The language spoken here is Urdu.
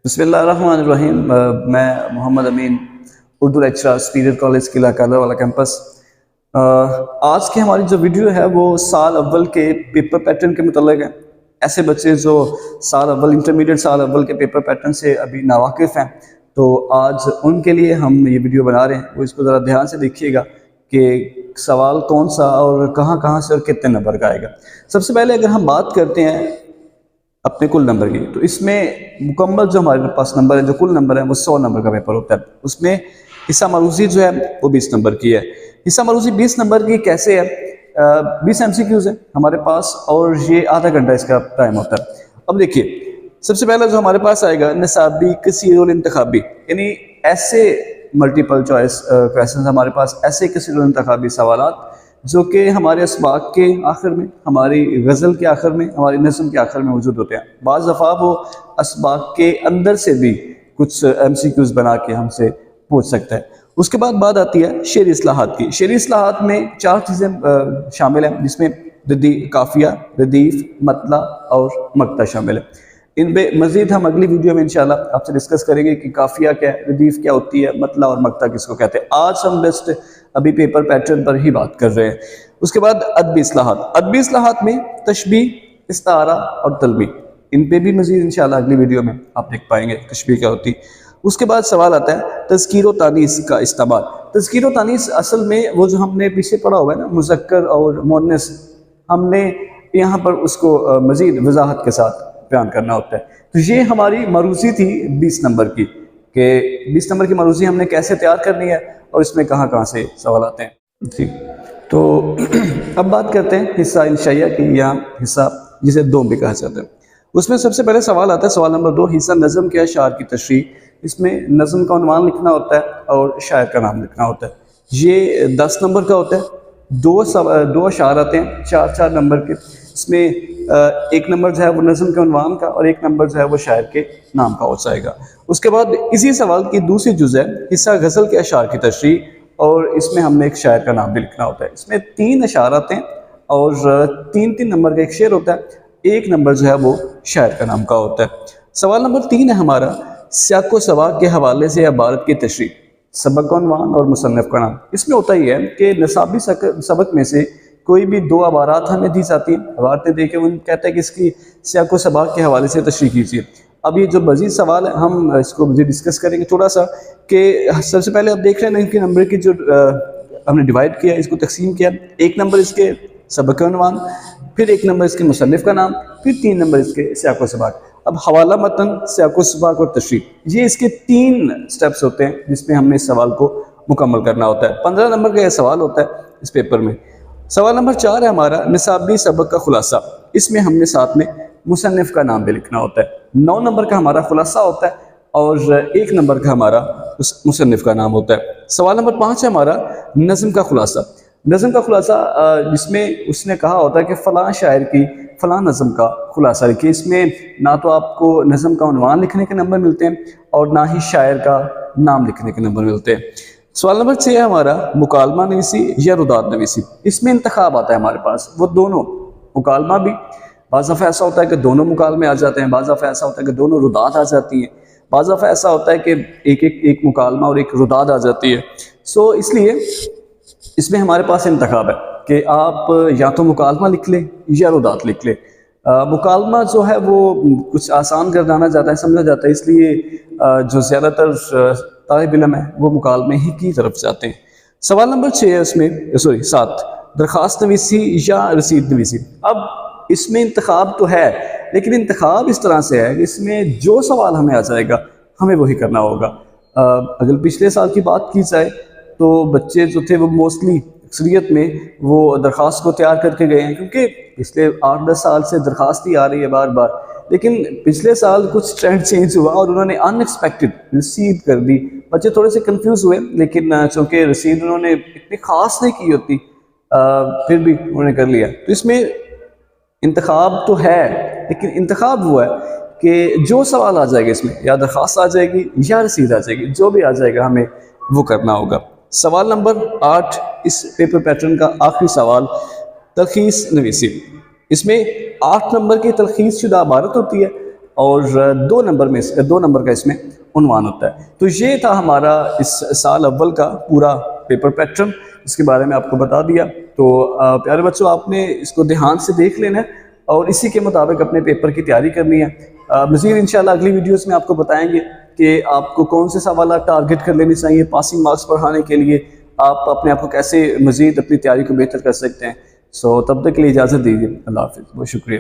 بسم اللہ الرحمن الرحیم۔ میں محمد امین، اردو لیکچرر، سپیریئر کالج قلعہ قادر والا کیمپس۔ آج کی ہماری جو ویڈیو ہے وہ سال اول کے پیپر پیٹرن کے متعلق ہے۔ ایسے بچے جو سال اول انٹرمیڈیٹ سال اول کے پیپر پیٹرن سے ابھی ناواقف ہیں، تو آج ان کے لیے ہم یہ ویڈیو بنا رہے ہیں۔ وہ اس کو ذرا دھیان سے دیکھیے گا کہ سوال کون سا اور کہاں سے اور کتنے نمبر کا آئے گا۔ سب سے پہلے اگر ہم بات کرتے ہیں اپنے کل نمبر کی، تو اس میں مکمل جو ہمارے پاس نمبر ہے، جو کل نمبر ہے، وہ 100 نمبر کا پیپر ہوتا ہے۔ اس میں حصہ معروضی جو ہے وہ 20 نمبر کی ہے۔ حصہ معروضی 20 نمبر کی کیسے ہے؟ 20 MCQs ہے ہمارے پاس، اور یہ آدھا گھنٹہ اس کا ٹائم ہوتا ہے۔ اب دیکھیے، سب سے پہلے جو ہمارے پاس آئے گا نصابی، کثیر الانتخابی، یعنی ایسے ملٹیپل چوائس کویسچنز ہمارے پاس، ایسے کثیر الانتخابی سوالات جو کہ ہمارے اسباق کے آخر میں، ہماری غزل کے آخر میں، ہماری نظم کے آخر میں موجود ہوتے ہیں۔ بعض دفعہ وہ اسباق کے اندر سے بھی کچھ MCQs بنا کے ہم سے پوچھ سکتا ہے۔ اس کے بعد بات آتی ہے شعری اصلاحات کی۔ شعری اصلاحات میں 4 چیزیں شامل ہیں، جس میں قافیہ، ردیف، مطلع اور مقطع شامل ہے۔ ان پہ مزید ہم اگلی ویڈیو میں انشاءاللہ آپ سے ڈسکس کریں گے کہ قافیہ کیا ہے، ردیف کیا ہوتی ہے، مطلع اور مقطع کس کو کہتے ہیں۔ آج ہم بیسٹ ابھی پیپر پیٹرن پر ہی بات کر رہے ہیں۔ اس کے بعد ادبی اصلاحات۔ ادبی اصلاحات میں تشبیہ، استعارہ اور تلبیہ، ان پہ بھی مزید انشاءاللہ اگلی ویڈیو میں آپ دیکھ پائیں گے تشبیہ کیا ہوتی۔ اس کے بعد سوال آتا ہے تذکیر و تانیث کا استعمال۔ تذکیر و تانیث اصل میں وہ جو ہم نے پیچھے پڑھا ہوا ہے نا، مذکر اور مؤنث، ہم نے یہاں پر اس کو مزید وضاحت کے ساتھ بیان کرنا ہوتا ہے۔ تو یہ ہماری معروضی تھی 20 نمبر کی، کہ 20 نمبر کی معروضی ہم نے کیسے تیار کرنی ہے اور اس میں کہاں سے سوال آتے ہیں۔ ٹھیک، تو اب بات کرتے ہیں حصہ انشائیہ کی، یا حصہ جسے دوم بھی کہا جاتا ہے۔ اس میں سب سے پہلے سوال آتا ہے، سوال نمبر 2، حصہ نظم کے اشعار کی تشریح۔ اس میں نظم کا عنوان لکھنا ہوتا ہے اور شاعر کا نام لکھنا ہوتا ہے۔ یہ 10 نمبر کا ہوتا ہے۔ دو اشعار آتے ہیں 4 نمبر کے۔ اس میں ایک نمبر جو ہے وہ نظم کے عنوان کا، اور ایک نمبر جو ہے وہ شاعر کے نام کا ہو جائے گا۔ اس کے بعد اسی سوال کی دوسری جزء ہے حصہ غزل کے اشعار کی تشریح، اور اس میں ہم نے ایک شاعر کا نام بھی لکھنا ہوتا ہے۔ اس میں 3 اشعار آتے ہیں، اور 3 نمبر کا ایک شعر ہوتا ہے، ایک نمبر جو ہے وہ شاعر کا نام کا ہوتا ہے۔ سوال نمبر 3 ہے ہمارا سیاق و سباق کے حوالے سے عبارت کی تشریح، سبق کا عنوان اور مصنف کا نام۔ اس میں ہوتا ہی ہے کہ نصابی سبق میں سے کوئی بھی 2 عبارات ہمیں دی جاتی ہیں، عبارتیں دے کے ان کہتا ہے کہ اس کی سیاق و سباق کے حوالے سے تشریح کیجیے۔ اب یہ جو مزید سوال ہے ہم اس کو مزید ڈسکس کریں گے تھوڑا سا، کہ سب سے پہلے آپ دیکھ رہے ہیں کہ نمبر کی جو ہم نے ڈیوائڈ کیا، اس کو تقسیم کیا، 1 نمبر اس کے سبق کا عنوان، پھر 1 نمبر اس کے مصنف کا نام، پھر 3 نمبر اس کے سیاق و سباق۔ اب حوالہ متن، سیاق و سباق اور تشریح، یہ اس کے 3 سٹیپس ہوتے ہیں جس میں ہم نے اس سوال کو مکمل کرنا ہوتا ہے۔ 15 نمبر کا یہ سوال ہوتا ہے اس پیپر میں۔ سوال نمبر 4 ہے ہمارا نصابی سبق کا خلاصہ۔ اس میں ہم نے ساتھ میں مصنف کا نام بھی لکھنا ہوتا ہے۔ 9 نمبر کا ہمارا خلاصہ ہوتا ہے، اور 1 نمبر کا ہمارا مصنف کا نام ہوتا ہے۔ سوال نمبر 5 ہے ہمارا نظم کا خلاصہ۔ نظم کا خلاصہ جس میں اس نے کہا ہوتا ہے کہ فلاں شاعر کی فلاں نظم کا خلاصہ لکھیں۔ اس میں نہ تو آپ کو نظم کا عنوان لکھنے کے نمبر ملتے ہیں، اور نہ ہی شاعر کا نام لکھنے کے نمبر ملتے ہیں۔ سوال نمبر 6 ہے ہمارا مکالمہ نویسی یا رداد نویسی۔ اس میں انتخاب آتا ہے ہمارے پاس، وہ دونوں مکالمہ بھی، بعض دفعہ ایسا ہوتا ہے کہ دونوں مکالمے آ جاتے ہیں، بعض دفعہ ایسا ہوتا ہے کہ دونوں رداد آ جاتی ہیں، بعض دفعہ ایسا ہوتا ہے کہ ایک مکالمہ اور ایک رداد آ جاتی ہے۔ اس لیے اس میں ہمارے پاس انتخاب ہے کہ آپ یا تو مکالمہ لکھ لیں یا رداد لکھ لیں۔ مکالمہ جو ہے وہ کچھ آسان گردانا جاتا ہے، سمجھا جاتا ہے، اس لیے جو زیادہ تر طالب علم ہے وہ مکالمے ہی کی طرف جاتے ہیں۔ سوال نمبر 6 ہے اس میں 7، درخواست نویسی یا رسید نویسی۔ اب اس میں انتخاب تو ہے، لیکن انتخاب اس طرح سے ہے کہ اس میں جو سوال ہمیں آ جائے گا ہمیں وہی کرنا ہوگا۔ اگر پچھلے سال کی بات کی جائے تو بچے جو تھے وہ موسٹلی اکثریت میں وہ درخواست کو تیار کر کے گئے ہیں، کیونکہ پچھلے 8-10 سال سے درخواست ہی آ رہی ہے بار بار، لیکن پچھلے سال کچھ ٹرینڈ چینج ہوا اور انہوں نے ان ایکسپیکٹڈ رسید کر دی۔ بچے تھوڑے سے کنفیوز ہوئے، لیکن چونکہ رسید انہوں نے اتنی خاص نہیں کی ہوتی، پھر بھی انہوں نے کر لیا۔ تو اس میں انتخاب تو ہے، لیکن انتخاب وہ ہے کہ جو سوال آ جائے گا اس میں، یا درخواست آ جائے گی یا رسید آ جائے گی، جو بھی آ جائے گا ہمیں وہ کرنا ہوگا۔ سوال نمبر 8 اس پیپر پیٹرن کا آخری سوال، تلخیص نویسی۔ اس میں 8 نمبر کی تلخیص شدہ عبارت ہوتی ہے، اور 2 نمبر کا اس میں عنوان ہوتا ہے۔ تو یہ تھا ہمارا اس سال اول کا پورا پیپر پیٹرن، اس کے بارے میں آپ کو بتا دیا۔ تو پیارے بچوں، آپ نے اس کو دھیان سے دیکھ لینا ہے اور اسی کے مطابق اپنے پیپر کی تیاری کرنی ہے۔ مزید انشاءاللہ اگلی ویڈیوز میں آپ کو بتائیں گے کہ آپ کو کون سے سوالات ٹارگٹ کر لینے چاہیے پاسنگ مارکس بڑھانے کے لیے، آپ اپنے آپ کو کیسے مزید اپنی تیاری کو بہتر کر سکتے ہیں۔ تب تک کے لیے اجازت دیجیے، اللہ حافظ، بہت شکریہ۔